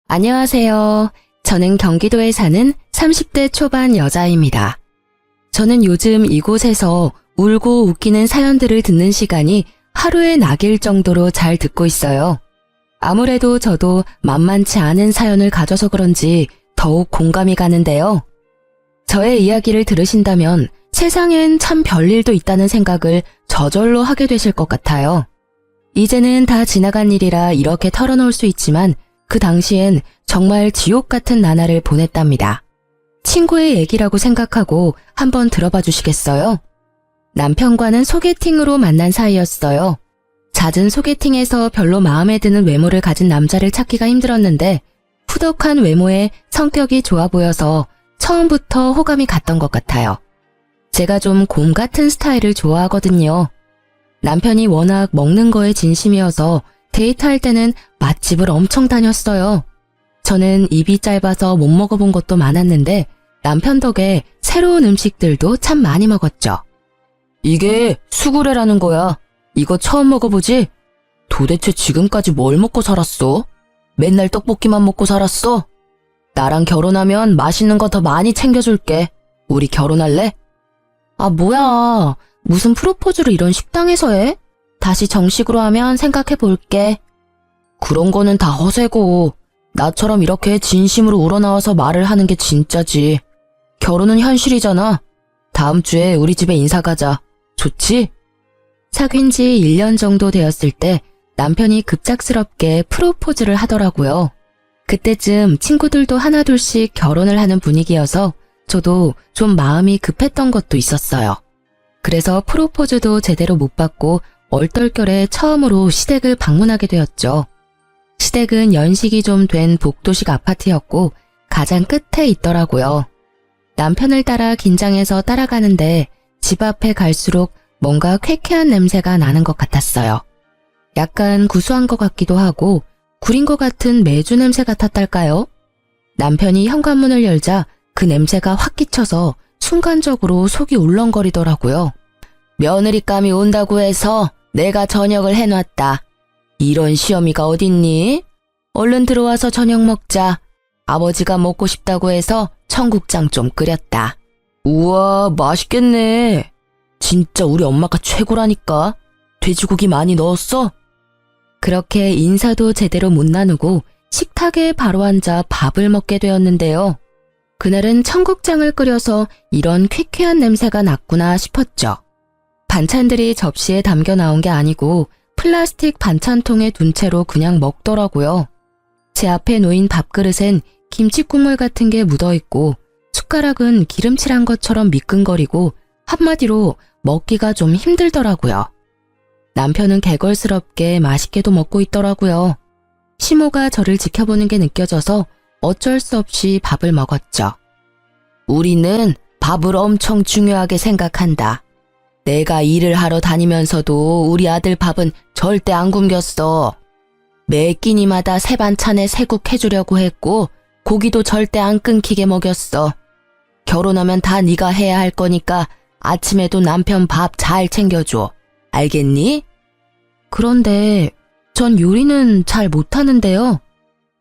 안녕하세요. 저는 경기도에 사는 30대 초반 여자입니다. 저는 요즘 이곳에서 울고 웃기는 사연들을 듣는 시간이 하루에 낙일 정도로 잘 듣고 있어요. 아무래도 저도 만만치 않은 사연을 가져서 그런지 더욱 공감이 가는데요. 저의 이야기를 들으신다면 세상엔 참 별일도 있다는 생각을 저절로 하게 되실 것 같아요. 이제는 다 지나간 일이라 이렇게 털어놓을 수 있지만 그 당시엔 정말 지옥 같은 나날을 보냈답니다. 친구의 얘기라고 생각하고 한번 들어봐 주시겠어요? 남편과는 소개팅으로 만난 사이였어요. 잦은 소개팅에서 별로 마음에 드는 외모를 가진 남자를 찾기가 힘들었는데 후덕한 외모에 성격이 좋아 보여서 처음부터 호감이 갔던 것 같아요. 제가 좀 곰 같은 스타일을 좋아하거든요. 남편이 워낙 먹는 거에 진심이어서 데이트할 때는 맛집을 엄청 다녔어요. 저는 입이 짧아서 못 먹어본 것도 많았는데 남편 덕에 새로운 음식들도 참 많이 먹었죠. 이게 수구레라는 거야. 이거 처음 먹어보지? 도대체 지금까지 뭘 먹고 살았어? 맨날 떡볶이만 먹고 살았어? 나랑 결혼하면 맛있는 거 더 많이 챙겨줄게. 우리 결혼할래? 아, 뭐야. 무슨 프로포즈를 이런 식당에서 해? 다시 정식으로 하면 생각해 볼게. 그런 거는 다 허세고 나처럼 이렇게 진심으로 우러나와서 말을 하는 게 진짜지. 결혼은 현실이잖아. 다음 주에 우리 집에 인사 가자. 좋지? 사귄 지 1년 정도 되었을 때 남편이 급작스럽게 프로포즈를 하더라고요. 그때쯤 친구들도 하나둘씩 결혼을 하는 분위기여서 저도 좀 마음이 급했던 것도 있었어요. 그래서 프로포즈도 제대로 못 받고 얼떨결에 처음으로 시댁을 방문하게 되었죠. 시댁은 연식이 좀 된 복도식 아파트였고 가장 끝에 있더라고요. 남편을 따라 긴장해서 따라가는데 집 앞에 갈수록 뭔가 쾌쾌한 냄새가 나는 것 같았어요. 약간 구수한 것 같기도 하고 구린 것 같은 메주 냄새 같았달까요? 남편이 현관문을 열자 그 냄새가 확 끼쳐서 순간적으로 속이 울렁거리더라고요. 며느리감이 온다고 해서 내가 저녁을 해놨다. 이런 시어미가 어딨니? 얼른 들어와서 저녁 먹자. 아버지가 먹고 싶다고 해서 청국장 좀 끓였다. 우와, 맛있겠네. 진짜 우리 엄마가 최고라니까. 돼지고기 많이 넣었어? 그렇게 인사도 제대로 못 나누고 식탁에 바로 앉아 밥을 먹게 되었는데요. 그날은 청국장을 끓여서 이런 쾌쾌한 냄새가 났구나 싶었죠. 반찬들이 접시에 담겨 나온 게 아니고 플라스틱 반찬통에 둔 채로 그냥 먹더라고요. 제 앞에 놓인 밥그릇엔 김치국물 같은 게 묻어있고 숟가락은 기름칠한 것처럼 미끈거리고 한마디로 먹기가 좀 힘들더라고요. 남편은 개걸스럽게 맛있게도 먹고 있더라고요. 시모가 저를 지켜보는 게 느껴져서 어쩔 수 없이 밥을 먹었죠. 우리는 밥을 엄청 중요하게 생각한다. 내가 일을 하러 다니면서도 우리 아들 밥은 절대 안 굶겼어. 매 끼니마다 새 반찬에 새국 해주려고 했고 고기도 절대 안 끊기게 먹였어. 결혼하면 다 네가 해야 할 거니까 아침에도 남편 밥 잘 챙겨줘. 알겠니? 그런데 전 요리는 잘 못하는데요.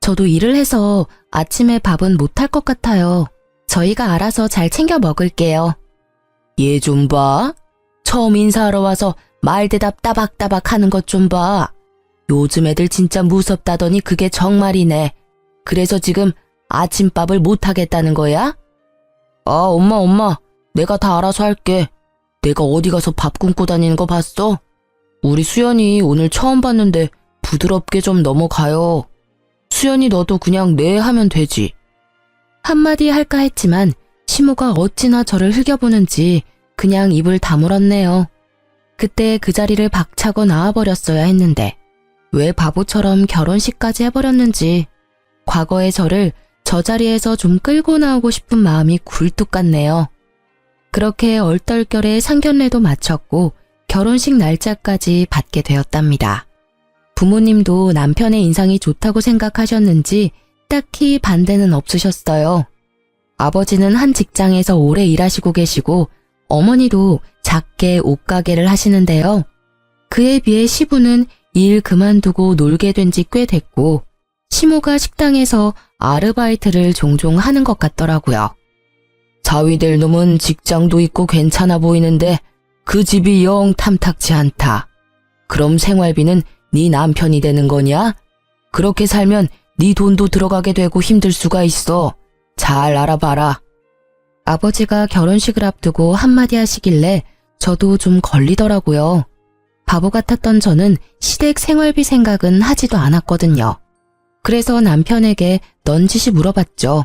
저도 일을 해서 아침에 밥은 못할 것 같아요. 저희가 알아서 잘 챙겨 먹을게요. 얘 좀 봐. 처음 인사하러 와서 말대답 따박따박 하는 것 좀 봐. 요즘 애들 진짜 무섭다더니 그게 정말이네. 그래서 지금 아침밥을 못하겠다는 거야? 아, 엄마. 내가 다 알아서 할게. 내가 어디 가서 밥 굶고 다니는 거 봤어? 우리 수연이 오늘 처음 봤는데 부드럽게 좀 넘어가요. 수연이 너도 그냥 네 하면 되지. 한마디 할까 했지만 시모가 어찌나 저를 흘겨보는지 그냥 입을 다물었네요. 그때 그 자리를 박차고 나와버렸어야 했는데 왜 바보처럼 결혼식까지 해버렸는지 과거의 저를 저 자리에서 좀 끌고 나오고 싶은 마음이 굴뚝 같네요. 그렇게 얼떨결에 상견례도 마쳤고 결혼식 날짜까지 받게 되었답니다. 부모님도 남편의 인상이 좋다고 생각하셨는지 딱히 반대는 없으셨어요. 아버지는 한 직장에서 오래 일하시고 계시고 어머니도 작게 옷가게를 하시는데요. 그에 비해 시부는 일 그만두고 놀게 된 지 꽤 됐고 시모가 식당에서 아르바이트를 종종 하는 것 같더라고요. 자위될 놈은 직장도 있고 괜찮아 보이는데 그 집이 영 탐탁지 않다. 그럼 생활비는 네 남편이 되는 거냐? 그렇게 살면 네 돈도 들어가게 되고 힘들 수가 있어. 잘 알아봐라. 아버지가 결혼식을 앞두고 한마디 하시길래 저도 좀 걸리더라고요. 바보 같았던 저는 시댁 생활비 생각은 하지도 않았거든요. 그래서 남편에게 넌지시 물어봤죠.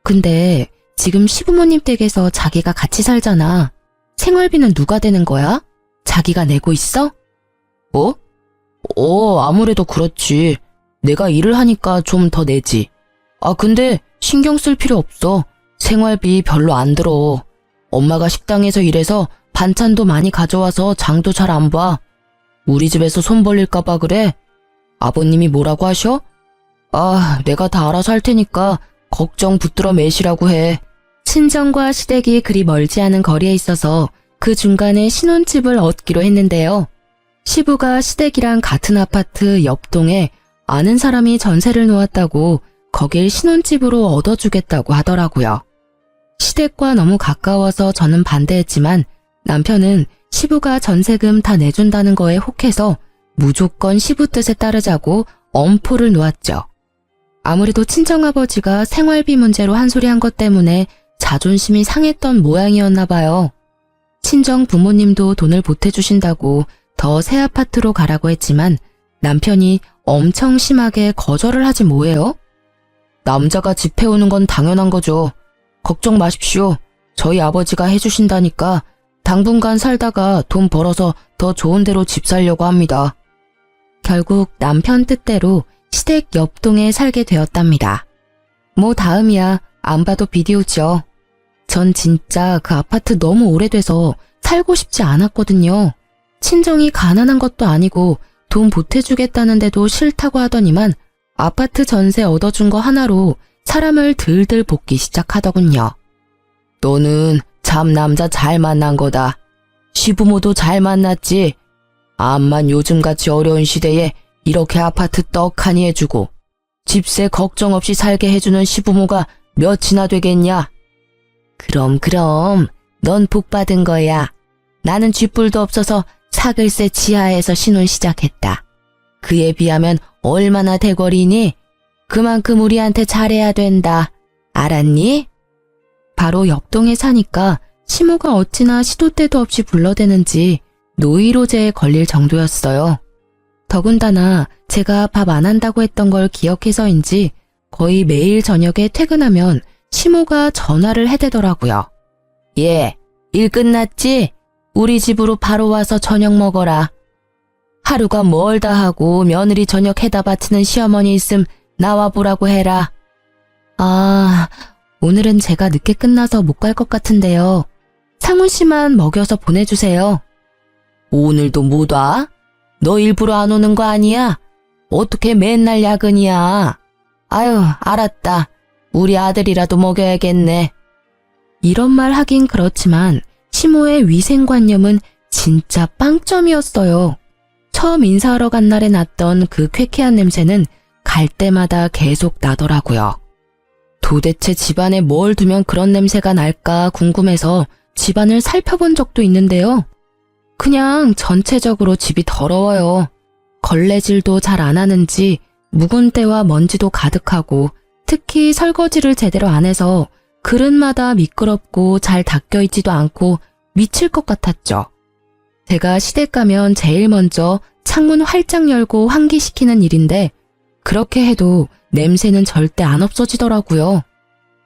근데 지금 시부모님 댁에서 자기가 같이 살잖아. 생활비는 누가 되는 거야? 자기가 내고 있어? 뭐? 아무래도 그렇지. 내가 일을 하니까 좀 더 내지. 근데 신경 쓸 필요 없어. 생활비 별로 안 들어. 엄마가 식당에서 일해서 반찬도 많이 가져와서 장도 잘 안 봐. 우리 집에서 손 벌릴까봐 그래? 아버님이 뭐라고 하셔? 내가 다 알아서 할 테니까 걱정 붙들어 매시라고 해. 친정과 시댁이 그리 멀지 않은 거리에 있어서 그 중간에 신혼집을 얻기로 했는데요. 시부가 시댁이랑 같은 아파트 옆동에 아는 사람이 전세를 놓았다고 거길 신혼집으로 얻어주겠다고 하더라고요. 시댁과 너무 가까워서 저는 반대했지만 남편은 시부가 전세금 다 내준다는 거에 혹해서 무조건 시부 뜻에 따르자고 엄포를 놓았죠. 아무래도 친정아버지가 생활비 문제로 한 소리 한 것 때문에 자존심이 상했던 모양이었나 봐요. 친정 부모님도 돈을 보태주신다고 더 새 아파트로 가라고 했지만 남편이 엄청 심하게 거절을 하지 뭐예요? 남자가 집 해오는 건 당연한 거죠. 걱정 마십시오. 저희 아버지가 해주신다니까 당분간 살다가 돈 벌어서 더 좋은 데로 집 살려고 합니다. 결국 남편 뜻대로 시댁 옆동에 살게 되었답니다. 뭐 다음이야. 안 봐도 비디오죠. 전 진짜 그 아파트 너무 오래돼서 살고 싶지 않았거든요. 친정이 가난한 것도 아니고 돈 보태주겠다는데도 싫다고 하더니만 아파트 전세 얻어준 거 하나로 사람을 들들 볶기 시작하더군요. 너는 참 남자 잘 만난 거다. 시부모도 잘 만났지. 암만 요즘같이 어려운 시대에 이렇게 아파트 떡하니 해주고 집세 걱정 없이 살게 해주는 시부모가 몇이나 되겠냐? 그럼 넌 복 받은 거야. 나는 쥐뿔도 없어서 사글세 지하에서 신혼 시작했다. 그에 비하면 얼마나 대거리니? 그만큼 우리한테 잘해야 된다. 알았니? 바로 옆동에 사니까 시모가 어찌나 시도 때도 없이 불러대는지 노이로제에 걸릴 정도였어요. 더군다나 제가 밥 안 한다고 했던 걸 기억해서인지 거의 매일 저녁에 퇴근하면 시모가 전화를 해대더라고요. 일 끝났지? 우리 집으로 바로 와서 저녁 먹어라. 하루가 멀다 하고 며느리 저녁 해다 바치는 시어머니 있음 나와보라고 해라. 오늘은 제가 늦게 끝나서 못 갈 것 같은데요. 상훈 씨만 먹여서 보내주세요. 오늘도 못 와? 너 일부러 안 오는 거 아니야? 어떻게 맨날 야근이야? 아유, 알았다. 우리 아들이라도 먹여야겠네. 이런 말 하긴 그렇지만 시모의 위생관념은 진짜 빵점이었어요. 처음 인사하러 간 날에 났던 그 쾌쾌한 냄새는 갈 때마다 계속 나더라고요. 도대체 집안에 뭘 두면 그런 냄새가 날까 궁금해서 집안을 살펴본 적도 있는데요. 그냥 전체적으로 집이 더러워요. 걸레질도 잘 안 하는지 묵은 때와 먼지도 가득하고 특히 설거지를 제대로 안 해서 그릇마다 미끄럽고 잘 닦여있지도 않고 미칠 것 같았죠. 제가 시댁 가면 제일 먼저 창문 활짝 열고 환기시키는 일인데 그렇게 해도 냄새는 절대 안 없어지더라고요.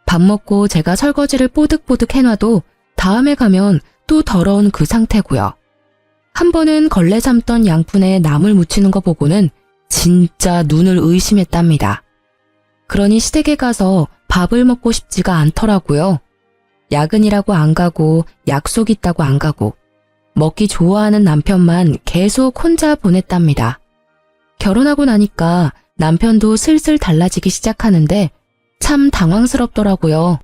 밥 먹고 제가 설거지를 뽀득뽀득 해놔도 다음에 가면 또 더러운 그 상태고요. 한 번은 걸레 삶던 양푼에 나물 묻히는 거 보고는 진짜 눈을 의심했답니다. 그러니 시댁에 가서 밥을 먹고 싶지가 않더라고요. 야근이라고 안 가고 약속 있다고 안 가고 먹기 좋아하는 남편만 계속 혼자 보냈답니다. 결혼하고 나니까 남편도 슬슬 달라지기 시작하는데 참 당황스럽더라고요.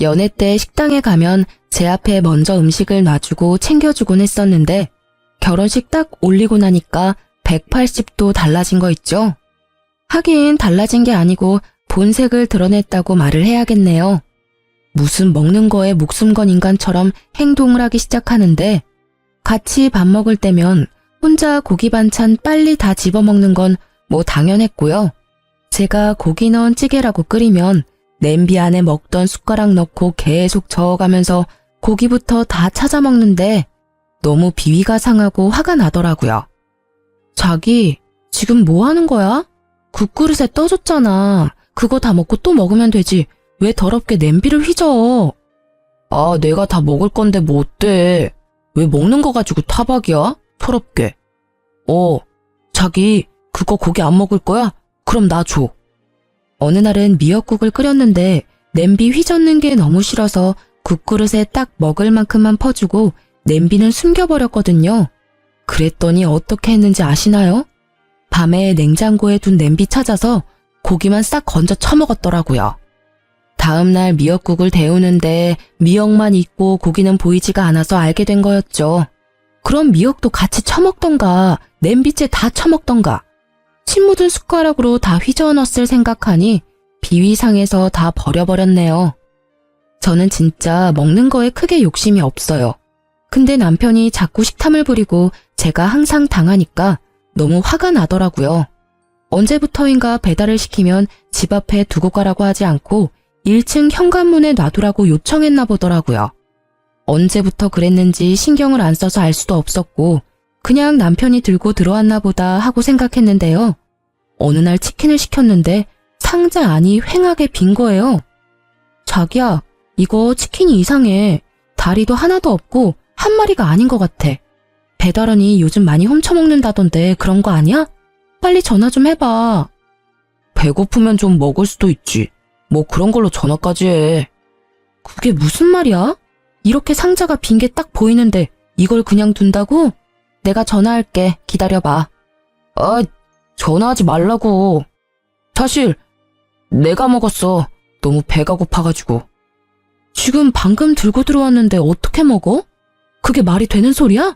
연애 때 식당에 가면 제 앞에 먼저 음식을 놔주고 챙겨주곤 했었는데 결혼식 딱 올리고 나니까 180도 달라진 거 있죠? 하긴 달라진 게 아니고 본색을 드러냈다고 말을 해야겠네요. 무슨 먹는 거에 목숨 건 인간처럼 행동을 하기 시작하는데 같이 밥 먹을 때면 혼자 고기 반찬 빨리 다 집어먹는 건 뭐 당연했고요. 제가 고기 넣은 찌개라고 끓이면 냄비 안에 먹던 숟가락 넣고 계속 저어가면서 고기부터 다 찾아 먹는데 너무 비위가 상하고 화가 나더라고요. 자기, 지금 뭐 하는 거야? 국그릇에 떠줬잖아. 그거 다 먹고 또 먹으면 되지. 왜 더럽게 냄비를 휘저? 아, 내가 다 먹을 건데 뭐 어때? 왜 먹는 거 가지고 타박이야? 더럽게. 자기, 그거 고기 안 먹을 거야? 그럼 나 줘. 어느 날은 미역국을 끓였는데 냄비 휘젓는 게 너무 싫어서 국그릇에 딱 먹을 만큼만 퍼주고 냄비는 숨겨버렸거든요. 그랬더니 어떻게 했는지 아시나요? 밤에 냉장고에 둔 냄비 찾아서 고기만 싹 건져 처먹었더라고요. 다음날 미역국을 데우는데 미역만 있고 고기는 보이지가 않아서 알게 된 거였죠. 그럼 미역도 같이 처먹던가 냄비째 다 처먹던가 침 묻은 숟가락으로 다 휘저어 넣었을 생각하니 비위상해서 다 버려버렸네요. 저는 진짜 먹는 거에 크게 욕심이 없어요. 근데 남편이 자꾸 식탐을 부리고 제가 항상 당하니까 너무 화가 나더라고요. 언제부터인가 배달을 시키면 집 앞에 두고 가라고 하지 않고 1층 현관문에 놔두라고 요청했나 보더라고요. 언제부터 그랬는지 신경을 안 써서 알 수도 없었고 그냥 남편이 들고 들어왔나 보다 하고 생각했는데요. 어느 날 치킨을 시켰는데 상자 안이 휑하게 빈 거예요. 자기야, 이거 치킨이 이상해. 다리도 하나도 없고 한 마리가 아닌 것 같아. 배달원이 요즘 많이 훔쳐먹는다던데 그런 거 아니야? 빨리 전화 좀 해봐. 배고프면 좀 먹을 수도 있지. 뭐 그런 걸로 전화까지 해. 그게 무슨 말이야? 이렇게 상자가 빈 게 딱 보이는데 이걸 그냥 둔다고? 내가 전화할게. 기다려봐. 아, 전화하지 말라고. 사실 내가 먹었어. 너무 배가 고파가지고. 지금 방금 들고 들어왔는데 어떻게 먹어? 그게 말이 되는 소리야?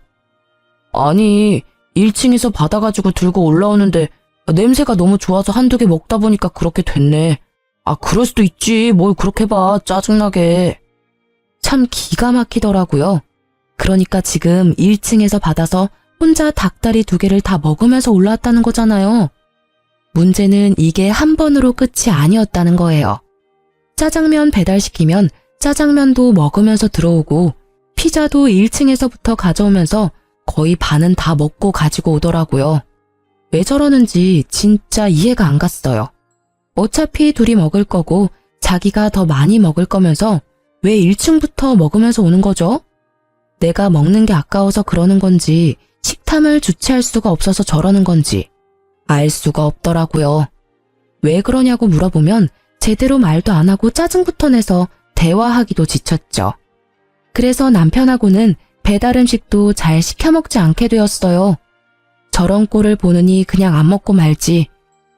아니, 1층에서 받아가지고 들고 올라오는데 냄새가 너무 좋아서 한두 개 먹다 보니까 그렇게 됐네. 아, 그럴 수도 있지. 뭘 그렇게 봐. 짜증나게. 참 기가 막히더라고요. 그러니까 지금 1층에서 받아서 혼자 닭다리 2개를 다 먹으면서 올라왔다는 거잖아요. 문제는 이게 한 번으로 끝이 아니었다는 거예요. 짜장면 배달시키면 짜장면도 먹으면서 들어오고 피자도 1층에서부터 가져오면서 거의 반은 다 먹고 가지고 오더라고요. 왜 저러는지 진짜 이해가 안 갔어요. 어차피 둘이 먹을 거고 자기가 더 많이 먹을 거면서 왜 1층부터 먹으면서 오는 거죠? 내가 먹는 게 아까워서 그러는 건지 식탐을 주체할 수가 없어서 저러는 건지 알 수가 없더라고요. 왜 그러냐고 물어보면 제대로 말도 안 하고 짜증부터 내서 대화하기도 지쳤죠. 그래서 남편하고는 배달 음식도 잘 시켜 먹지 않게 되었어요. 저런 꼴을 보느니 그냥 안 먹고 말지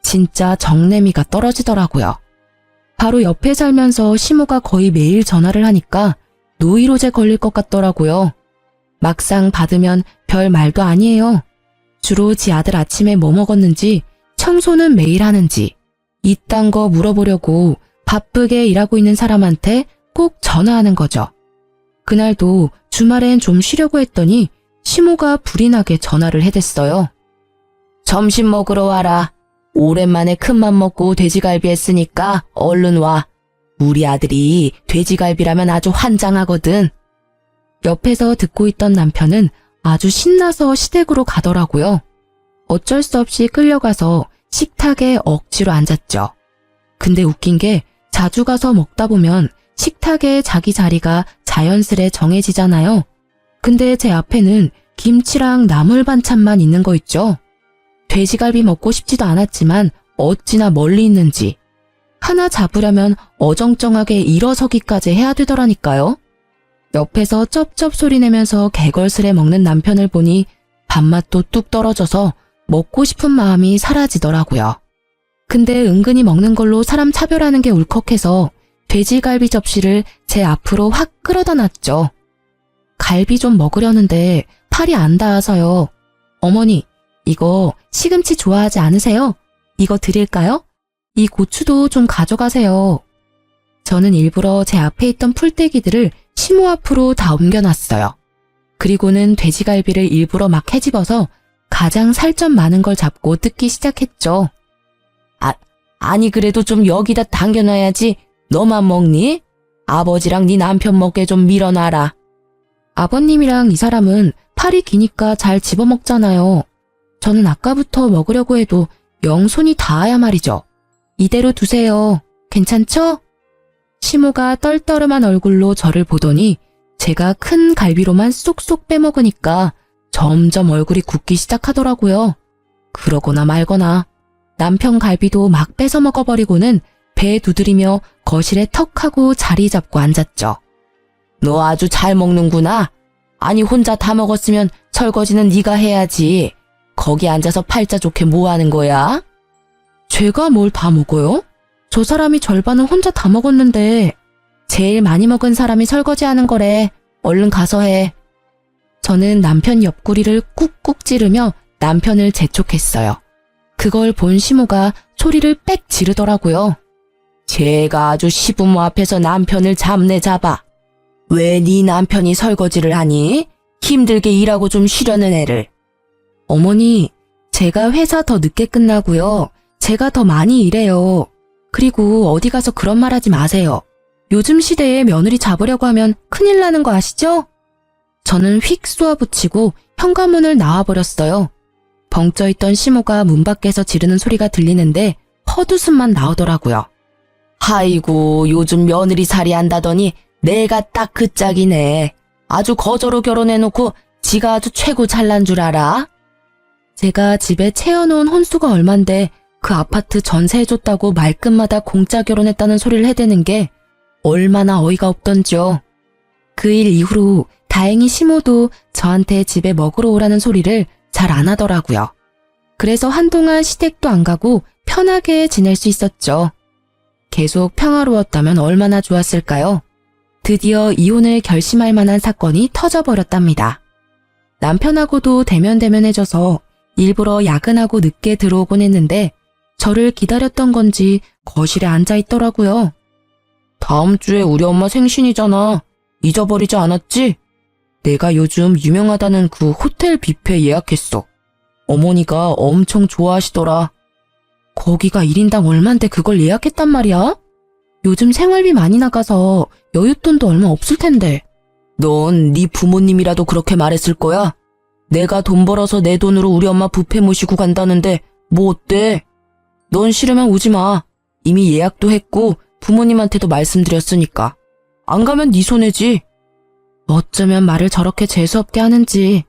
진짜 정내미가 떨어지더라고요. 바로 옆에 살면서 시모가 거의 매일 전화를 하니까 노이로제 걸릴 것 같더라고요. 막상 받으면 별 말도 아니에요. 주로 지 아들 아침에 뭐 먹었는지, 청소는 매일 하는지, 이딴 거 물어보려고 바쁘게 일하고 있는 사람한테 꼭 전화하는 거죠. 그날도 주말엔 좀 쉬려고 했더니 시모가 불이 나게 전화를 해댔어요. 점심 먹으러 와라. 오랜만에 큰맘 먹고 돼지갈비 했으니까 얼른 와. 우리 아들이 돼지갈비라면 아주 환장하거든. 옆에서 듣고 있던 남편은 아주 신나서 시댁으로 가더라고요. 어쩔 수 없이 끌려가서 식탁에 억지로 앉았죠. 근데 웃긴 게 자주 가서 먹다 보면 식탁에 자기 자리가 자연스레 정해지잖아요. 근데 제 앞에는 김치랑 나물 반찬만 있는 거 있죠. 돼지갈비 먹고 싶지도 않았지만 어찌나 멀리 있는지. 하나 잡으려면 어정쩡하게 일어서기까지 해야 되더라니까요. 옆에서 쩝쩝 소리 내면서 개걸스레 먹는 남편을 보니 밥맛도 뚝 떨어져서 먹고 싶은 마음이 사라지더라고요. 근데 은근히 먹는 걸로 사람 차별하는 게 울컥해서 돼지갈비 접시를 제 앞으로 확 끌어다 놨죠. 갈비 좀 먹으려는데 팔이 안 닿아서요. 어머니, 이거 시금치 좋아하지 않으세요? 이거 드릴까요? 이 고추도 좀 가져가세요. 저는 일부러 제 앞에 있던 풀떼기들을 시모 앞으로 다 옮겨놨어요. 그리고는 돼지갈비를 일부러 막 헤집어서 가장 살점 많은 걸 잡고 뜯기 시작했죠. 아니 그래도 좀 여기다 당겨놔야지. 너만 먹니? 아버지랑 네 남편 먹게 좀 밀어놔라. 아버님이랑 이 사람은 팔이 기니까 잘 집어먹잖아요. 저는 아까부터 먹으려고 해도 영 손이 닿아야 말이죠. 이대로 두세요. 괜찮죠? 시모가 떨떠름한 얼굴로 저를 보더니 제가 큰 갈비로만 쏙쏙 빼먹으니까 점점 얼굴이 굳기 시작하더라고요. 그러거나 말거나 남편 갈비도 막 뺏어 먹어버리고는 배에 두드리며 거실에 턱 하고 자리 잡고 앉았죠. 너 아주 잘 먹는구나. 아니 혼자 다 먹었으면 설거지는 네가 해야지. 거기 앉아서 팔자 좋게 뭐 하는 거야? 제가 뭘 다 먹어요? 저 사람이 절반은 혼자 다 먹었는데 제일 많이 먹은 사람이 설거지하는 거래. 얼른 가서 해. 저는 남편 옆구리를 꾹꾹 찌르며 남편을 재촉했어요. 그걸 본 시모가 소리를 빽 지르더라고요. 제가 아주 시부모 앞에서 남편을 잡네 잡아. 왜 네 남편이 설거지를 하니? 힘들게 일하고 좀 쉬려는 애를. 어머니, 제가 회사 더 늦게 끝나고요. 제가 더 많이 일해요. 그리고 어디 가서 그런 말 하지 마세요. 요즘 시대에 며느리 잡으려고 하면 큰일 나는 거 아시죠? 저는 휙 쏘아붙이고 현관문을 나와버렸어요. 벙쪄있던 시모가 문 밖에서 지르는 소리가 들리는데 헛웃음만 나오더라고요. 아이고 요즘 며느리 살이 한다더니 내가 딱 그 짝이네. 아주 거저로 결혼해놓고 지가 아주 최고 잘난 줄 알아? 제가 집에 채워놓은 혼수가 얼만데 그 아파트 전세해줬다고 말끝마다 공짜 결혼했다는 소리를 해대는 게 얼마나 어이가 없던지요. 그 일 이후로 다행히 시모도 저한테 집에 먹으러 오라는 소리를 잘 안 하더라고요. 그래서 한동안 시댁도 안 가고 편하게 지낼 수 있었죠. 계속 평화로웠다면 얼마나 좋았을까요? 드디어 이혼을 결심할 만한 사건이 터져버렸답니다. 남편하고도 대면대면해져서 일부러 야근하고 늦게 들어오곤 했는데 저를 기다렸던 건지 거실에 앉아있더라고요. 다음 주에 우리 엄마 생신이잖아. 잊어버리지 않았지? 내가 요즘 유명하다는 그 호텔 뷔페 예약했어. 어머니가 엄청 좋아하시더라. 거기가 1인당 얼만데 그걸 예약했단 말이야? 요즘 생활비 많이 나가서 여윳돈도 얼마 없을 텐데. 넌 네 부모님이라도 그렇게 말했을 거야? 내가 돈 벌어서 내 돈으로 우리 엄마 뷔페 모시고 간다는데 뭐 어때? 넌 싫으면 오지 마. 이미 예약도 했고 부모님한테도 말씀드렸으니까. 안 가면 네 손해지. 어쩌면 말을 저렇게 재수없게 하는지.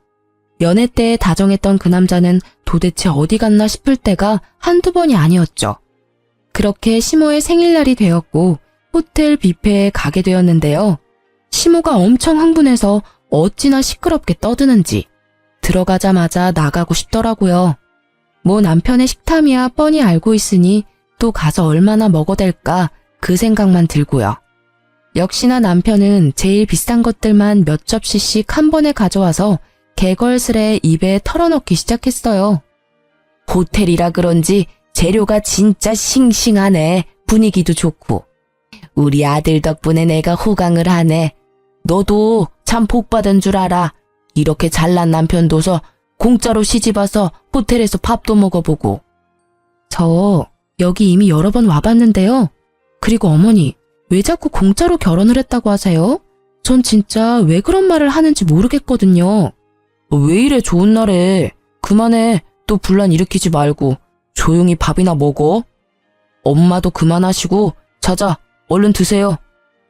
연애 때 다정했던 그 남자는 도대체 어디 갔나 싶을 때가 한두 번이 아니었죠. 그렇게 시모의 생일날이 되었고 호텔 뷔페에 가게 되었는데요. 시모가 엄청 흥분해서 어찌나 시끄럽게 떠드는지 들어가자마자 나가고 싶더라고요. 뭐 남편의 식탐이야 뻔히 알고 있으니 또 가서 얼마나 먹어댈까 그 생각만 들고요. 역시나 남편은 제일 비싼 것들만 몇 접시씩 한 번에 가져와서 개걸스레 입에 털어넣기 시작했어요. 호텔이라 그런지 재료가 진짜 싱싱하네. 분위기도 좋고. 우리 아들 덕분에 내가 호강을 하네. 너도 참 복받은 줄 알아. 이렇게 잘난 남편 둬서 공짜로 시집와서 호텔에서 밥도 먹어보고. 저 여기 이미 여러 번 와봤는데요. 그리고 어머니, 왜 자꾸 공짜로 결혼을 했다고 하세요? 전 진짜 왜 그런 말을 하는지 모르겠거든요. 왜 이래 좋은 날에. 그만해. 또 분란 일으키지 말고 조용히 밥이나 먹어. 엄마도 그만하시고 자자 얼른 드세요.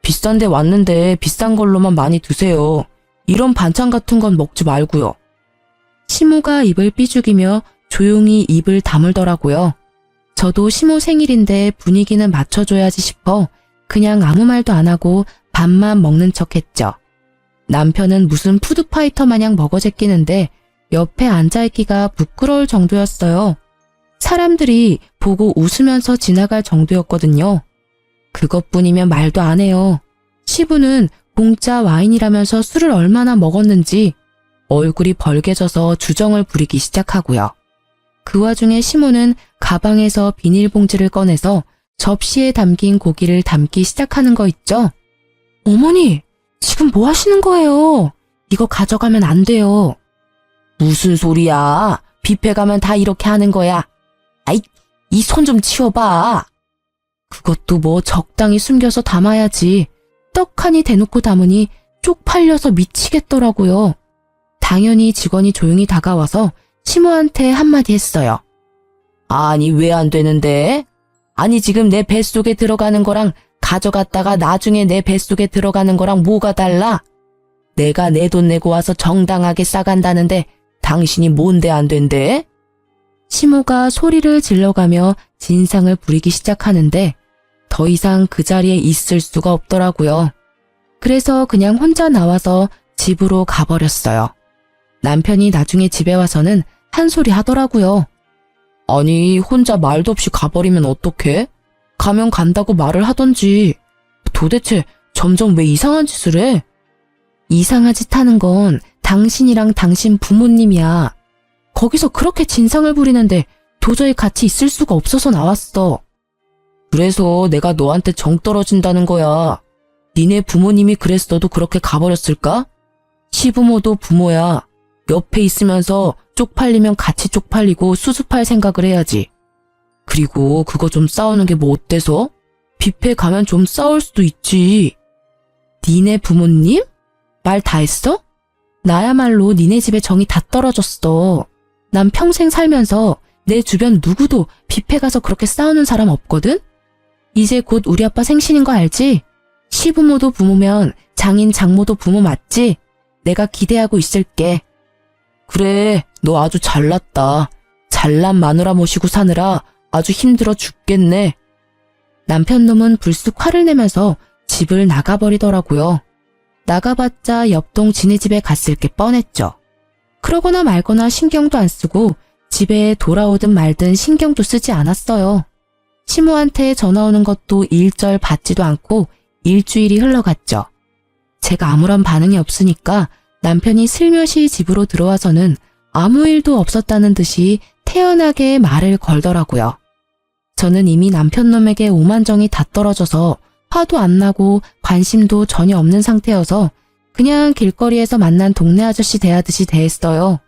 비싼 데 왔는데 비싼 걸로만 많이 드세요. 이런 반찬 같은 건 먹지 말고요. 시모가 입을 삐죽이며 조용히 입을 다물더라고요. 저도 시모 생일인데 분위기는 맞춰줘야지 싶어 그냥 아무 말도 안 하고 밥만 먹는 척했죠. 남편은 무슨 푸드파이터 마냥 먹어제끼는데 옆에 앉아있기가 부끄러울 정도였어요. 사람들이 보고 웃으면서 지나갈 정도였거든요. 그것뿐이면 말도 안 해요. 시부는 공짜 와인이라면서 술을 얼마나 먹었는지 얼굴이 벌개져서 주정을 부리기 시작하고요. 그 와중에 시모는 가방에서 비닐봉지를 꺼내서 접시에 담긴 고기를 담기 시작하는 거 있죠? 어머니, 지금 뭐 하시는 거예요? 이거 가져가면 안 돼요. 무슨 소리야? 뷔페 가면 다 이렇게 하는 거야. 아이, 이 손 좀 치워봐. 그것도 뭐 적당히 숨겨서 담아야지. 떡하니 대놓고 담으니 쪽팔려서 미치겠더라고요. 당연히 직원이 조용히 다가와서 시모한테 한마디 했어요. 아니, 왜 안 되는데? 아니, 지금 내 뱃속에 들어가는 거랑 가져갔다가 나중에 내 뱃속에 들어가는 거랑 뭐가 달라? 내가 내 돈 내고 와서 정당하게 싸간다는데 당신이 뭔데 안 된대? 시모가 소리를 질러가며 진상을 부리기 시작하는데 더 이상 그 자리에 있을 수가 없더라고요. 그래서 그냥 혼자 나와서 집으로 가버렸어요. 남편이 나중에 집에 와서는 한 소리 하더라고요. 아니, 혼자 말도 없이 가버리면 어떡해? 가면 간다고 말을 하던지. 도대체 점점 왜 이상한 짓을 해? 이상한 짓 하는 건 당신이랑 당신 부모님이야. 거기서 그렇게 진상을 부리는데 도저히 같이 있을 수가 없어서 나왔어. 그래서 내가 너한테 정 떨어진다는 거야. 니네 부모님이 그랬어도 그렇게 가버렸을까? 시부모도 부모야. 옆에 있으면서 쪽팔리면 같이 쪽팔리고 수습할 생각을 해야지. 그리고 그거 좀 싸우는 게 뭐 어때서? 뷔페 가면 좀 싸울 수도 있지. 니네 부모님? 말 다 했어? 나야말로 니네 집에 정이 다 떨어졌어. 난 평생 살면서 내 주변 누구도 뷔페 가서 그렇게 싸우는 사람 없거든? 이제 곧 우리 아빠 생신인 거 알지? 시부모도 부모면 장인 장모도 부모 맞지? 내가 기대하고 있을게. 그래, 너 아주 잘났다. 잘난 마누라 모시고 사느라 아주 힘들어 죽겠네. 남편 놈은 불쑥 화를 내면서 집을 나가버리더라고요. 나가봤자 옆동 지네 집에 갔을 게 뻔했죠. 그러거나 말거나 신경도 안 쓰고 집에 돌아오든 말든 신경도 쓰지 않았어요. 시모한테 전화 오는 것도 일절 받지도 않고 일주일이 흘러갔죠. 제가 아무런 반응이 없으니까 남편이 슬며시 집으로 들어와서는 아무 일도 없었다는 듯이 태연하게 말을 걸더라고요. 저는 이미 남편 놈에게 오만정이 다 떨어져서 화도 안 나고 관심도 전혀 없는 상태여서 그냥 길거리에서 만난 동네 아저씨 대하듯이 대했어요.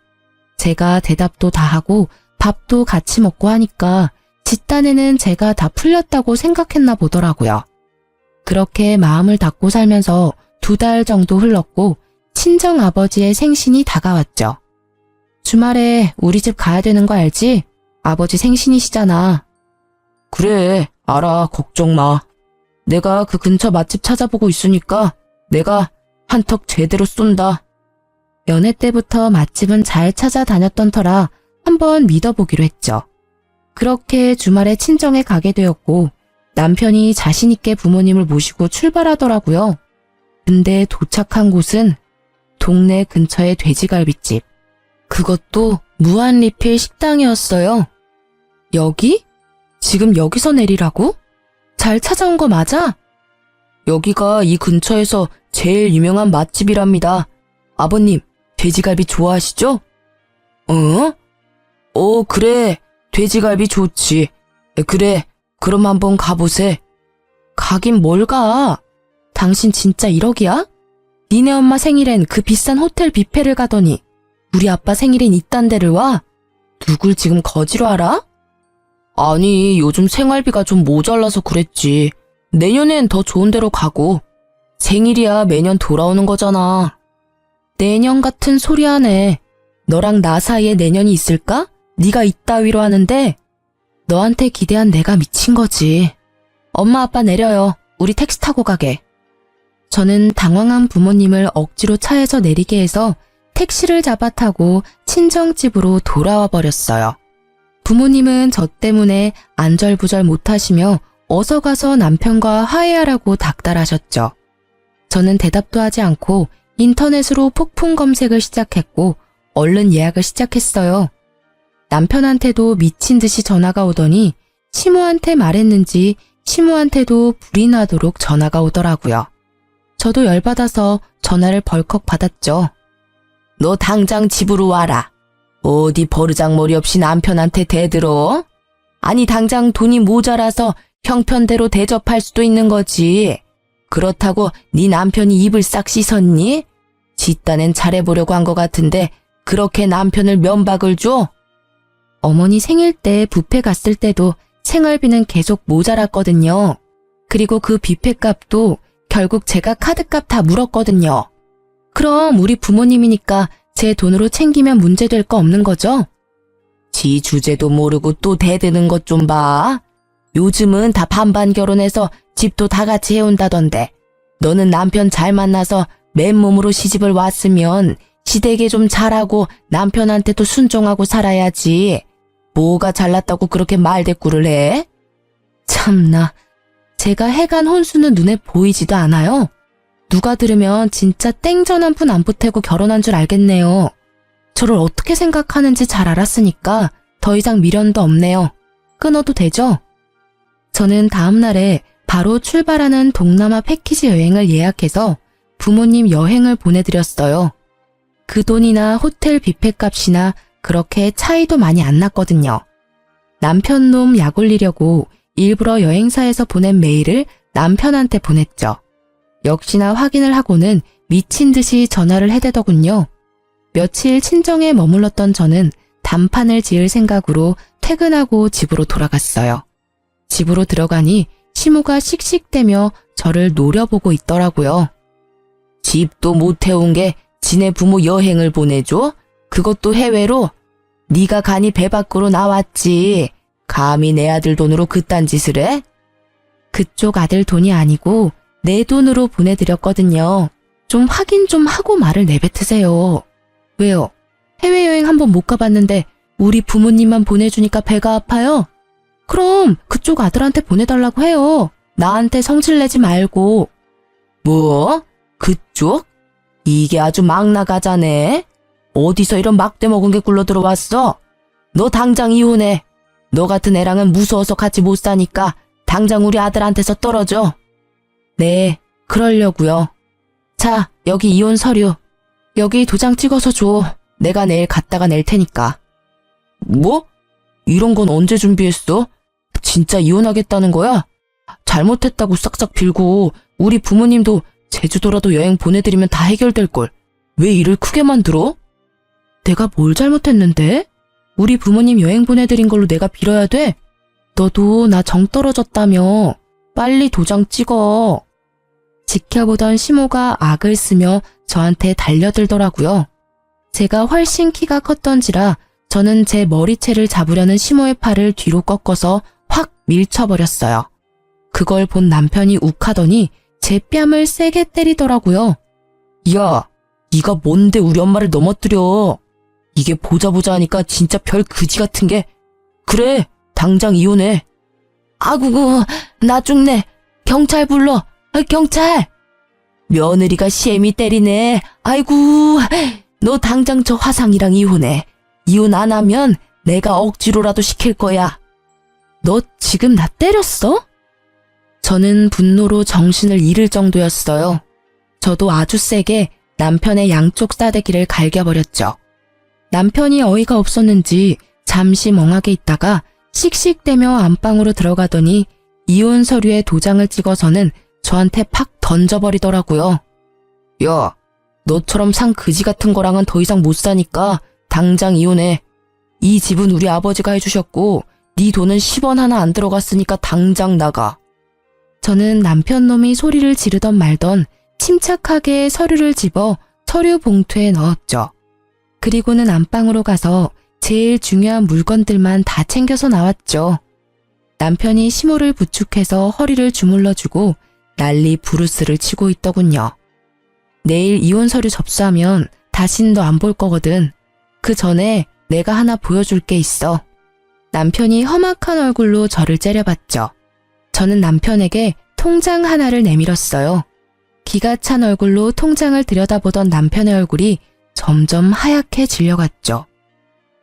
제가 대답도 다 하고 밥도 같이 먹고 하니까 뒷단에는 제가 다 풀렸다고 생각했나 보더라고요. 그렇게 마음을 닫고 살면서 2달 정도 흘렀고 친정 아버지의 생신이 다가왔죠. 주말에 우리 집 가야 되는 거 알지? 아버지 생신이시잖아. 그래, 알아. 걱정 마. 내가 그 근처 맛집 찾아보고 있으니까 내가 한턱 제대로 쏜다. 연애 때부터 맛집은 잘 찾아다녔던 터라 한번 믿어보기로 했죠. 그렇게 주말에 친정에 가게 되었고 남편이 자신있게 부모님을 모시고 출발하더라고요. 근데 도착한 곳은 동네 근처의 돼지갈비집. 그것도 무한리필 식당이었어요. 여기? 지금 여기서 내리라고? 잘 찾아온 거 맞아? 여기가 이 근처에서 제일 유명한 맛집이랍니다. 아버님, 돼지갈비 좋아하시죠? 그래. 돼지갈비 좋지. 그래, 그럼 한번 가보세. 가긴 뭘 가? 당신 진짜 1억이야? 니네 엄마 생일엔 그 비싼 호텔 뷔페를 가더니 우리 아빠 생일엔 이딴 데를 와? 누굴 지금 거지로 알아? 아니, 요즘 생활비가 좀 모자라서 그랬지. 내년엔 더 좋은 데로 가고. 생일이야 매년 돌아오는 거잖아. 내년 같은 소리 하네. 너랑 나 사이에 내년이 있을까? 네가 이따위로 하는데 너한테 기대한 내가 미친 거지. 엄마 아빠 내려요. 우리 택시 타고 가게. 저는 당황한 부모님을 억지로 차에서 내리게 해서 택시를 잡아 타고 친정집으로 돌아와 버렸어요. 부모님은 저 때문에 안절부절 못하시며 어서 가서 남편과 화해하라고 닥달하셨죠. 저는 대답도 하지 않고 인터넷으로 폭풍 검색을 시작했고 얼른 예약을 시작했어요. 남편한테도 미친 듯이 전화가 오더니 시모한테 말했는지 시모한테도 불이 나도록 전화가 오더라고요. 저도 열받아서 전화를 벌컥 받았죠. 너 당장 집으로 와라. 어디 버르장머리 없이 남편한테 대들어? 아니 당장 돈이 모자라서 형편대로 대접할 수도 있는 거지. 그렇다고 네 남편이 입을 싹 씻었니? 지 딴엔 잘해보려고 한 것 같은데 그렇게 남편을 면박을 줘? 어머니 생일 때 뷔페 갔을 때도 생활비는 계속 모자랐거든요. 그리고 그 뷔페 값도 결국 제가 카드값 다 물었거든요. 그럼 우리 부모님이니까 제 돈으로 챙기면 문제될 거 없는 거죠? 지 주제도 모르고 또 대드는 것 좀 봐. 요즘은 다 반반 결혼해서 집도 다 같이 해온다던데. 너는 남편 잘 만나서 맨몸으로 시집을 왔으면 시댁에 좀 잘하고 남편한테도 순종하고 살아야지. 뭐가 잘났다고 그렇게 말대꾸를 해? 참나, 제가 해간 혼수는 눈에 보이지도 않아요. 누가 들으면 진짜 땡전 한 푼 안 보태고 결혼한 줄 알겠네요. 저를 어떻게 생각하는지 잘 알았으니까 더 이상 미련도 없네요. 끊어도 되죠? 저는 다음 날에 바로 출발하는 동남아 패키지 여행을 예약해서 부모님 여행을 보내드렸어요. 그 돈이나 호텔 뷔페 값이나 그렇게 차이도 많이 안 났거든요. 남편 놈 약 올리려고 일부러 여행사에서 보낸 메일을 남편한테 보냈죠. 역시나 확인을 하고는 미친 듯이 전화를 해대더군요. 며칠 친정에 머물렀던 저는 단판을 지을 생각으로 퇴근하고 집으로 돌아갔어요. 집으로 들어가니 시모가 씩씩대며 저를 노려보고 있더라고요. 집도 못 해온 게 지네 부모 여행을 보내줘? 그것도 해외로? 네가 가니 배 밖으로 나왔지. 감히 내 아들 돈으로 그딴 짓을 해? 그쪽 아들 돈이 아니고 내 돈으로 보내드렸거든요. 좀 확인 좀 하고 말을 내뱉으세요. 왜요? 해외여행 한번 못 가봤는데 우리 부모님만 보내주니까 배가 아파요? 그럼 그쪽 아들한테 보내달라고 해요. 나한테 성질내지 말고. 뭐? 그쪽? 이게 아주 막 나가자네. 어디서 이런 막대 먹은 게 굴러 들어왔어? 너 당장 이혼해. 너 같은 애랑은 무서워서 같이 못 사니까 당장 우리 아들한테서 떨어져. 네, 그러려고요. 자, 여기 이혼 서류. 여기 도장 찍어서 줘. 내가 내일 갖다가 낼 테니까. 뭐? 이런 건 언제 준비했어? 진짜 이혼하겠다는 거야? 잘못했다고 싹싹 빌고 우리 부모님도 제주도라도 여행 보내드리면 다 해결될걸. 왜 일을 크게 만들어? 내가 뭘 잘못했는데? 우리 부모님 여행 보내드린 걸로 내가 빌어야 돼? 너도 나 정 떨어졌다며. 빨리 도장 찍어. 지켜보던 시모가 악을 쓰며 저한테 달려들더라고요. 제가 훨씬 키가 컸던지라 저는 제 머리채를 잡으려는 시모의 팔을 뒤로 꺾어서 확 밀쳐버렸어요. 그걸 본 남편이 욱하더니 제 뺨을 세게 때리더라고요. 야, 네가 뭔데 우리 엄마를 넘어뜨려. 이게 보자 하니까 진짜 별 그지 같은 게. 그래, 당장 이혼해. 아구구, 나 죽네. 경찰 불러. 경찰. 며느리가 시애미 때리네. 아이고, 너 당장 저 화상이랑 이혼해. 이혼 안 하면 내가 억지로라도 시킬 거야. 너 지금 나 때렸어? 저는 분노로 정신을 잃을 정도였어요. 저도 아주 세게 남편의 양쪽 싸대기를 갈겨버렸죠. 남편이 어이가 없었는지 잠시 멍하게 있다가 씩씩대며 안방으로 들어가더니 이혼 서류에 도장을 찍어서는 저한테 팍 던져버리더라고요. 야, 너처럼 상 그지 같은 거랑은 더 이상 못 사니까 당장 이혼해. 이 집은 우리 아버지가 해주셨고 네 돈은 10원 하나 안 들어갔으니까 당장 나가. 저는 남편 놈이 소리를 지르던 말던 침착하게 서류를 집어 서류 봉투에 넣었죠. 그리고는 안방으로 가서 제일 중요한 물건들만 다 챙겨서 나왔죠. 남편이 시모를 부축해서 허리를 주물러주고 난리 부르스를 치고 있더군요. 내일 이혼 서류 접수하면 다신 너 안 볼 거거든. 그 전에 내가 하나 보여줄 게 있어. 남편이 험악한 얼굴로 저를 째려봤죠. 저는 남편에게 통장 하나를 내밀었어요. 기가 찬 얼굴로 통장을 들여다보던 남편의 얼굴이 점점 하얗게 질려갔죠.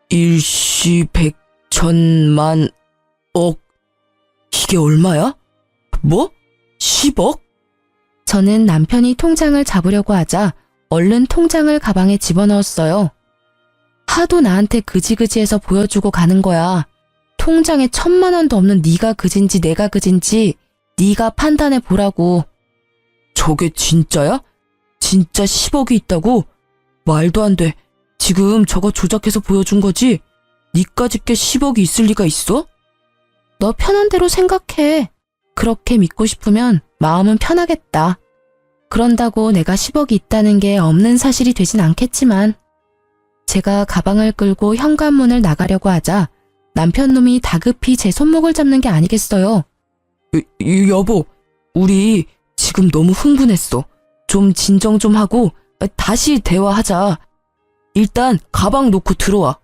일시 백천만 억. 이게 얼마야? 뭐? 10억? 저는 남편이 통장을 잡으려고 하자 얼른 통장을 가방에 집어넣었어요. 하도 나한테 그지그지해서 보여주고 가는 거야. 통장에 1,000만 원도 없는 네가 그진지 내가 그진지 네가 판단해 보라고. 저게 진짜야? 진짜 10억이 있다고? 말도 안 돼. 지금 저거 조작해서 보여준 거지? 니까짓 게 10억이 있을 리가 있어? 너 편한 대로 생각해. 그렇게 믿고 싶으면 마음은 편하겠다. 그런다고 내가 10억이 있다는 게 없는 사실이 되진 않겠지만. 제가 가방을 끌고 현관문을 나가려고 하자 남편놈이 다급히 제 손목을 잡는 게 아니겠어요. 여보, 우리 지금 너무 흥분했어. 좀 진정 좀 하고 다시 대화하자. 일단 가방 놓고 들어와.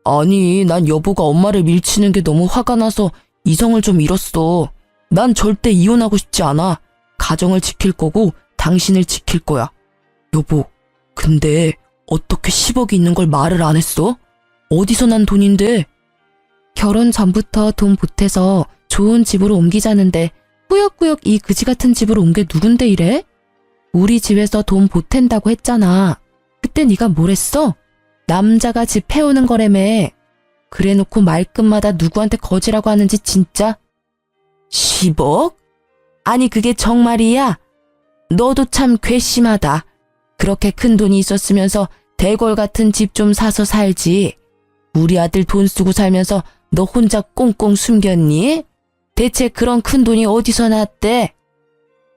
아니, 난 여보가 엄마를 밀치는 게 너무 화가 나서 이성을 좀 잃었어. 난 절대 이혼하고 싶지 않아. 가정을 지킬 거고 당신을 지킬 거야. 여보, 근데 어떻게 10억이 있는 걸 말을 안 했어? 어디서 난 돈인데? 결혼 전부터 돈 보태서 좋은 집으로 옮기자는데 꾸역꾸역 이 그지 같은 집으로 온 게 누군데 이래? 우리 집에서 돈 보탠다고 했잖아. 그때 네가 뭘 했어? 남자가 집 해오는 거라며. 그래놓고 말끝마다 누구한테 거지라고 하는지 진짜. 10억? 아니 그게 정말이야? 너도 참 괘씸하다. 그렇게 큰 돈이 있었으면서 대궐 같은 집 좀 사서 살지. 우리 아들 돈 쓰고 살면서 너 혼자 꽁꽁 숨겼니? 대체 그런 큰 돈이 어디서 났대?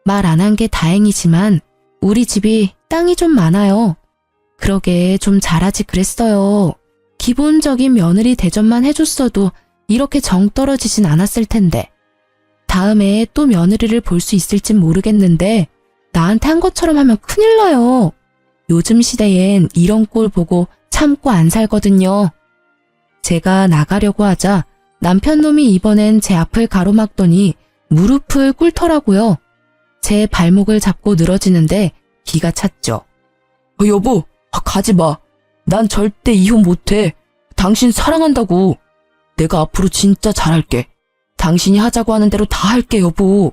말 안 한 게 다행이지만 우리 집이 땅이 좀 많아요. 그러게 좀 잘하지 그랬어요. 기본적인 며느리 대접만 해줬어도 이렇게 정 떨어지진 않았을 텐데. 다음에 또 며느리를 볼 수 있을진 모르겠는데 나한테 한 것처럼 하면 큰일 나요. 요즘 시대엔 이런 꼴 보고 참고 안 살거든요. 제가 나가려고 하자 남편놈이 이번엔 제 앞을 가로막더니 무릎을 꿇더라고요. 제 발목을 잡고 늘어지는데 기가 찼죠. 여보, 가지 마. 난 절대 이혼 못해. 당신 사랑한다고. 내가 앞으로 진짜 잘할게. 당신이 하자고 하는 대로 다 할게, 여보.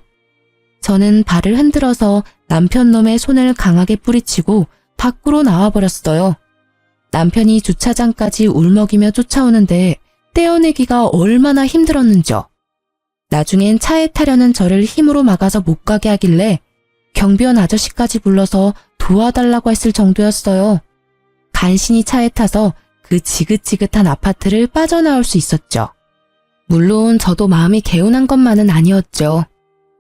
저는 발을 흔들어서 남편놈의 손을 강하게 뿌리치고 밖으로 나와버렸어요. 남편이 주차장까지 울먹이며 쫓아오는데 떼어내기가 얼마나 힘들었는지요. 나중엔 차에 타려는 저를 힘으로 막아서 못 가게 하길래 경비원 아저씨까지 불러서 도와달라고 했을 정도였어요. 간신히 차에 타서 그 지긋지긋한 아파트를 빠져나올 수 있었죠. 물론 저도 마음이 개운한 것만은 아니었죠.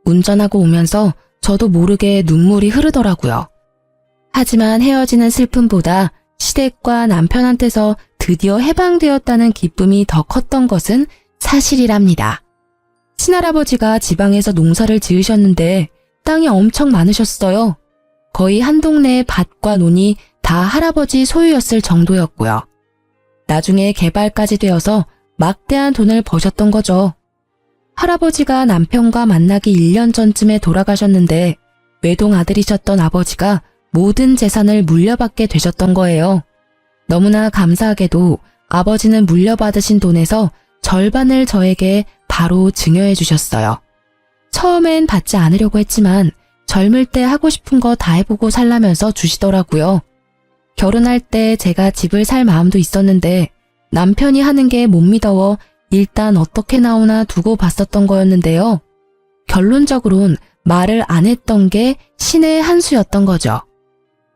운전하고 오면서 저도 모르게 눈물이 흐르더라고요. 하지만 헤어지는 슬픔보다 시댁과 남편한테서 드디어 해방되었다는 기쁨이 더 컸던 것은 사실이랍니다. 친할아버지가 지방에서 농사를 지으셨는데 땅이 엄청 많으셨어요. 거의 한 동네의 밭과 논이 다 할아버지 소유였을 정도였고요. 나중에 개발까지 되어서 막대한 돈을 버셨던 거죠. 할아버지가 남편과 만나기 1년 전쯤에 돌아가셨는데 외동 아들이셨던 아버지가 모든 재산을 물려받게 되셨던 거예요. 너무나 감사하게도 아버지는 물려받으신 돈에서 절반을 저에게 바로 증여해 주셨어요. 처음엔 받지 않으려고 했지만 젊을 때 하고 싶은 거 다 해보고 살라면서 주시더라고요. 결혼할 때 제가 집을 살 마음도 있었는데 남편이 하는 게 못 믿어워 일단 어떻게 나오나 두고 봤었던 거였는데요. 결론적으론 말을 안 했던 게 신의 한 수였던 거죠.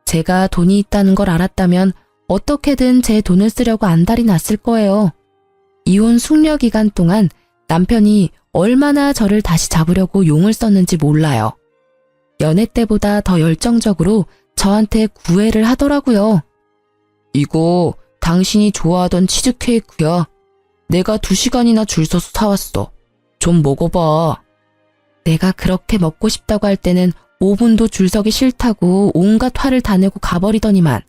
제가 돈이 있다는 걸 알았다면 어떻게든 제 돈을 쓰려고 안달이 났을 거예요. 이혼 숙려 기간 동안 남편이 얼마나 저를 다시 잡으려고 용을 썼는지 몰라요. 연애 때보다 더 열정적으로 저한테 구애를 하더라고요. 이거 당신이 좋아하던 치즈케이크야. 내가 2시간이나 줄 서서 사왔어. 좀 먹어봐. 내가 그렇게 먹고 싶다고 할 때는 5분도 줄 서기 싫다고 온갖 화를 다 내고 가버리더니만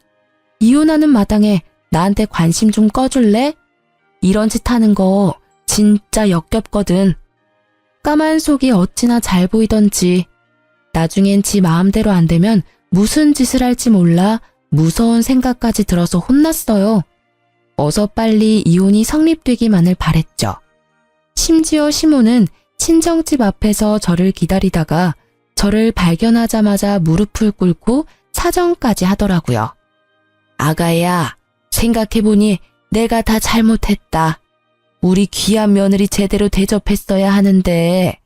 이혼하는 마당에 나한테 관심 좀 꺼줄래? 이런 짓 하는 거 진짜 역겹거든. 까만 속이 어찌나 잘 보이던지. 나중엔 지 마음대로 안 되면 무슨 짓을 할지 몰라 무서운 생각까지 들어서 혼났어요. 어서 빨리 이혼이 성립되기만을 바랬죠. 심지어 시모는 친정집 앞에서 저를 기다리다가 저를 발견하자마자 무릎을 꿇고 사정까지 하더라고요. 아가야, 생각해보니 내가 다 잘못했다. 우리 귀한 며느리 제대로 대접했어야 하는데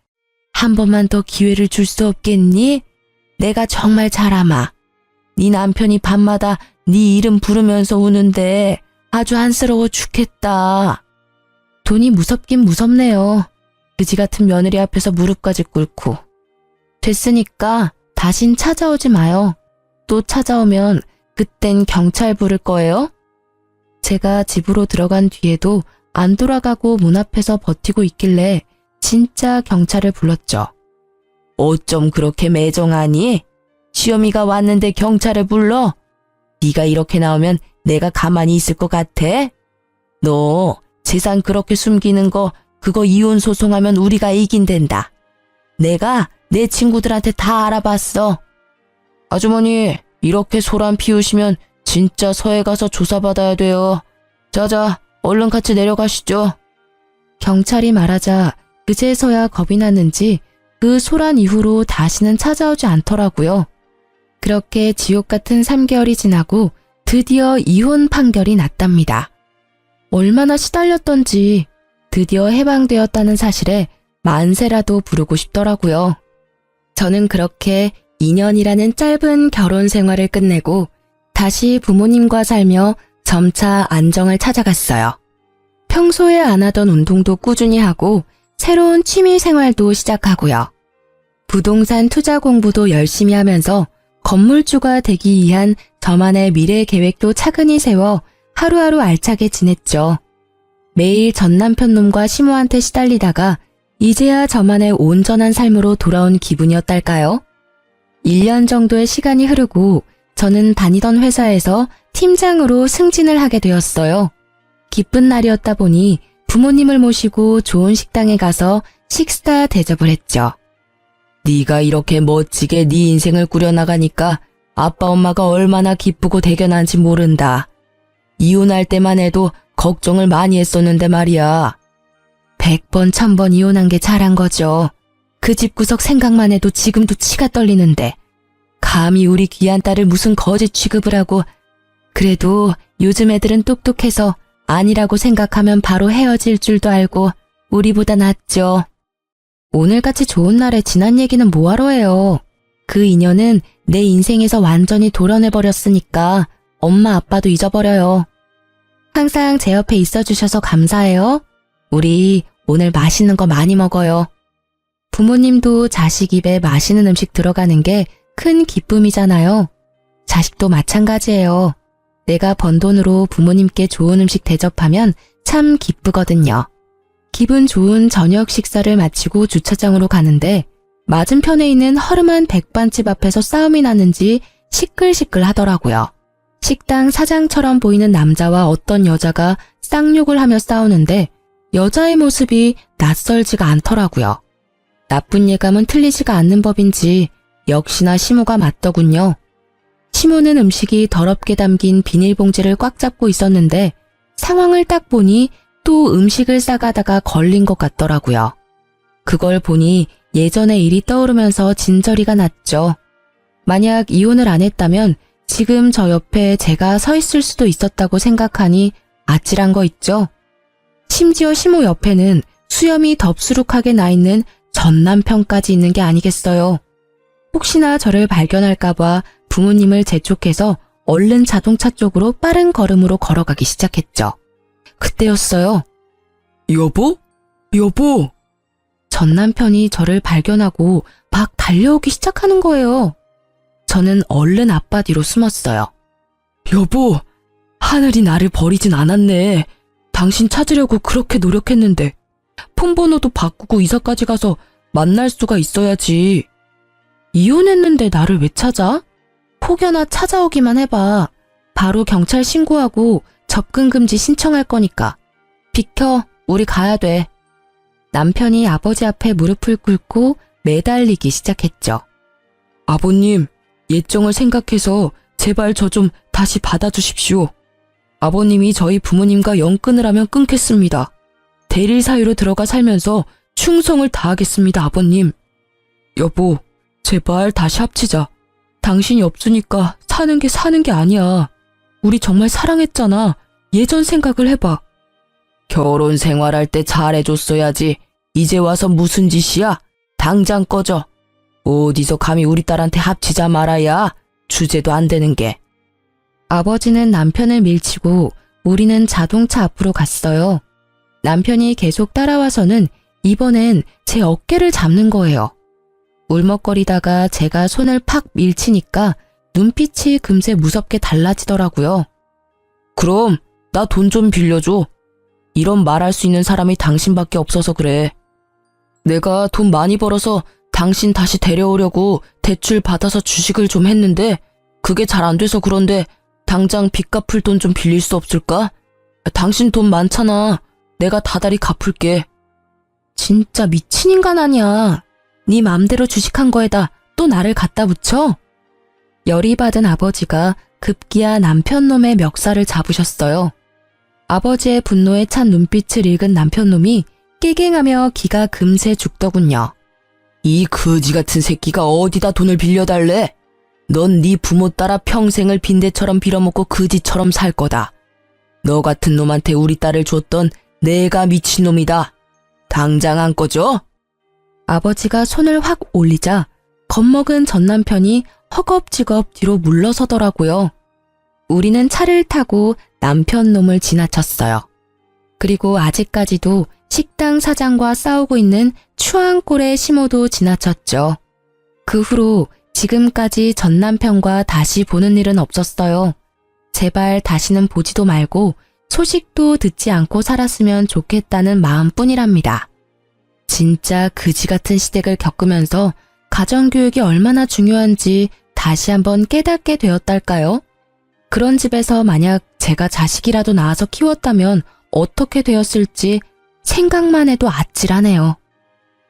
한 번만 더 기회를 줄 수 없겠니? 내가 정말 잘 아마. 네 남편이 밤마다 네 이름 부르면서 우는데 아주 안쓰러워 죽겠다. 돈이 무섭긴 무섭네요. 그지 같은 며느리 앞에서 무릎까지 꿇고. 됐으니까 다신 찾아오지 마요. 또 찾아오면 그땐 경찰 부를 거예요? 제가 집으로 들어간 뒤에도 안 돌아가고 문 앞에서 버티고 있길래 진짜 경찰을 불렀죠. 어쩜 그렇게 매정하니? 시어미가 왔는데 경찰을 불러? 네가 이렇게 나오면 내가 가만히 있을 것 같아? 너 재산 그렇게 숨기는 거 그거 이혼 소송하면 우리가 이긴댄다. 내가 내 친구들한테 다 알아봤어. 아주머니, 이렇게 소란 피우시면 진짜 서해 가서 조사받아야 돼요. 자자, 얼른 같이 내려가시죠. 경찰이 말하자 그제서야 겁이 났는지 그 소란 이후로 다시는 찾아오지 않더라고요. 그렇게 지옥 같은 3개월이 지나고 드디어 이혼 판결이 났답니다. 얼마나 시달렸던지 드디어 해방되었다는 사실에 만세라도 부르고 싶더라고요. 저는 그렇게 2년이라는 짧은 결혼 생활을 끝내고 다시 부모님과 살며 점차 안정을 찾아갔어요. 평소에 안 하던 운동도 꾸준히 하고 새로운 취미 생활도 시작하고요. 부동산 투자 공부도 열심히 하면서 건물주가 되기 위한 저만의 미래 계획도 차근히 세워 하루하루 알차게 지냈죠. 매일 전 남편 놈과 시모한테 시달리다가 이제야 저만의 온전한 삶으로 돌아온 기분이었달까요? 1년 정도의 시간이 흐르고 저는 다니던 회사에서 팀장으로 승진을 하게 되었어요. 기쁜 날이었다 보니 부모님을 모시고 좋은 식당에 가서 식사 대접을 했죠. 네가 이렇게 멋지게 네 인생을 꾸려나가니까 아빠 엄마가 얼마나 기쁘고 대견한지 모른다. 이혼할 때만 해도 걱정을 많이 했었는데 말이야. 100번 1000번 이혼한 게 잘한 거죠. 그 집구석 생각만 해도 지금도 치가 떨리는데 감히 우리 귀한 딸을 무슨 거지 취급을 하고. 그래도 요즘 애들은 똑똑해서 아니라고 생각하면 바로 헤어질 줄도 알고 우리보다 낫죠. 오늘같이 좋은 날에 지난 얘기는 뭐하러 해요. 그 인연은 내 인생에서 완전히 도려내버렸으니까 엄마 아빠도 잊어버려요. 항상 제 옆에 있어주셔서 감사해요. 우리 오늘 맛있는 거 많이 먹어요. 부모님도 자식 입에 맛있는 음식 들어가는 게 큰 기쁨이잖아요. 자식도 마찬가지예요. 내가 번 돈으로 부모님께 좋은 음식 대접하면 참 기쁘거든요. 기분 좋은 저녁 식사를 마치고 주차장으로 가는데 맞은편에 있는 허름한 백반집 앞에서 싸움이 났는지 시끌시끌 하더라고요. 식당 사장처럼 보이는 남자와 어떤 여자가 쌍욕을 하며 싸우는데 여자의 모습이 낯설지가 않더라고요. 나쁜 예감은 틀리지가 않는 법인지 역시나 시모가 맞더군요. 시모는 음식이 더럽게 담긴 비닐봉지를 꽉 잡고 있었는데 상황을 딱 보니 또 음식을 싸가다가 걸린 것 같더라고요. 그걸 보니 예전의 일이 떠오르면서 진저리가 났죠. 만약 이혼을 안 했다면 지금 저 옆에 제가 서 있을 수도 있었다고 생각하니 아찔한 거 있죠. 심지어 시모 옆에는 수염이 덥수룩하게 나 있는 전 남편까지 있는 게 아니겠어요. 혹시나 저를 발견할까봐 부모님을 재촉해서 얼른 자동차 쪽으로 빠른 걸음으로 걸어가기 시작했죠. 그때였어요. 여보? 여보! 전 남편이 저를 발견하고 막 달려오기 시작하는 거예요. 저는 얼른 아빠 뒤로 숨었어요. 여보, 하늘이 나를 버리진 않았네. 당신 찾으려고 그렇게 노력했는데 폰번호도 바꾸고 이사까지 가서 만날 수가 있어야지. 이혼했는데 나를 왜 찾아? 혹여나 찾아오기만 해봐. 바로 경찰 신고하고 접근금지 신청할 거니까. 비켜, 우리 가야 돼. 남편이 아버지 앞에 무릎을 꿇고 매달리기 시작했죠. 아버님, 예정을 생각해서 제발 저 좀 다시 받아주십시오. 아버님이 저희 부모님과 영 끊으라면 끊겠습니다. 대릴 사유로 들어가 살면서 충성을 다하겠습니다, 아버님. 여보, 제발 다시 합치자. 당신이 없으니까 사는 게 아니야. 우리 정말 사랑했잖아. 예전 생각을 해봐. 결혼 생활할 때 잘해줬어야지. 이제 와서 무슨 짓이야? 당장 꺼져. 어디서 감히 우리 딸한테 합치자 말아야. 주제도 안 되는 게. 아버지는 남편을 밀치고 우리는 자동차 앞으로 갔어요. 남편이 계속 따라와서는 이번엔 제 어깨를 잡는 거예요. 울먹거리다가 제가 손을 팍 밀치니까 눈빛이 금세 무섭게 달라지더라고요. 그럼 나 돈 좀 빌려줘. 이런 말할 수 있는 사람이 당신밖에 없어서 그래. 내가 돈 많이 벌어서 당신 다시 데려오려고 대출 받아서 주식을 좀 했는데 그게 잘 안 돼서 그런데 당장 빚 갚을 돈 좀 빌릴 수 없을까? 당신 돈 많잖아. 내가 다달이 갚을게. 진짜 미친 인간 아니야. 네 맘대로 주식한 거에다 또 나를 갖다 붙여? 열이 받은 아버지가 급기야 남편 놈의 멱살을 잡으셨어요. 아버지의 분노에 찬 눈빛을 읽은 남편 놈이 깨갱하며 기가 금세 죽더군요. 이 거지 같은 새끼가 어디다 돈을 빌려달래? 넌 네 부모 따라 평생을 빈대처럼 빌어먹고 거지처럼 살 거다. 너 같은 놈한테 우리 딸을 줬던 내가 미친놈이다. 당장 안 꺼져? 아버지가 손을 확 올리자 겁먹은 전 남편이 허겁지겁 뒤로 물러서더라고요. 우리는 차를 타고 남편 놈을 지나쳤어요. 그리고 아직까지도 식당 사장과 싸우고 있는 추앙골의 시모도 지나쳤죠. 그 후로 지금까지 전 남편과 다시 보는 일은 없었어요. 제발 다시는 보지도 말고 소식도 듣지 않고 살았으면 좋겠다는 마음뿐이랍니다. 진짜 그지 같은 시댁을 겪으면서 가정교육이 얼마나 중요한지 다시 한번 깨닫게 되었달까요? 그런 집에서 만약 제가 자식이라도 낳아서 키웠다면 어떻게 되었을지 생각만 해도 아찔하네요.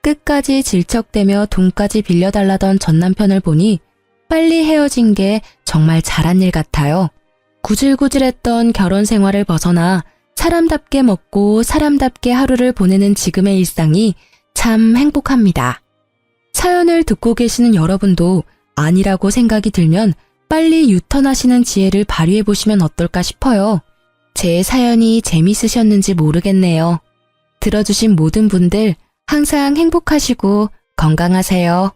끝까지 질척대며 돈까지 빌려달라던 전 남편을 보니 빨리 헤어진 게 정말 잘한 일 같아요. 구질구질했던 결혼 생활을 벗어나 사람답게 먹고 사람답게 하루를 보내는 지금의 일상이 참 행복합니다. 사연을 듣고 계시는 여러분도 아니라고 생각이 들면 빨리 유턴하시는 지혜를 발휘해 보시면 어떨까 싶어요. 제 사연이 재밌으셨는지 모르겠네요. 들어주신 모든 분들 항상 행복하시고 건강하세요.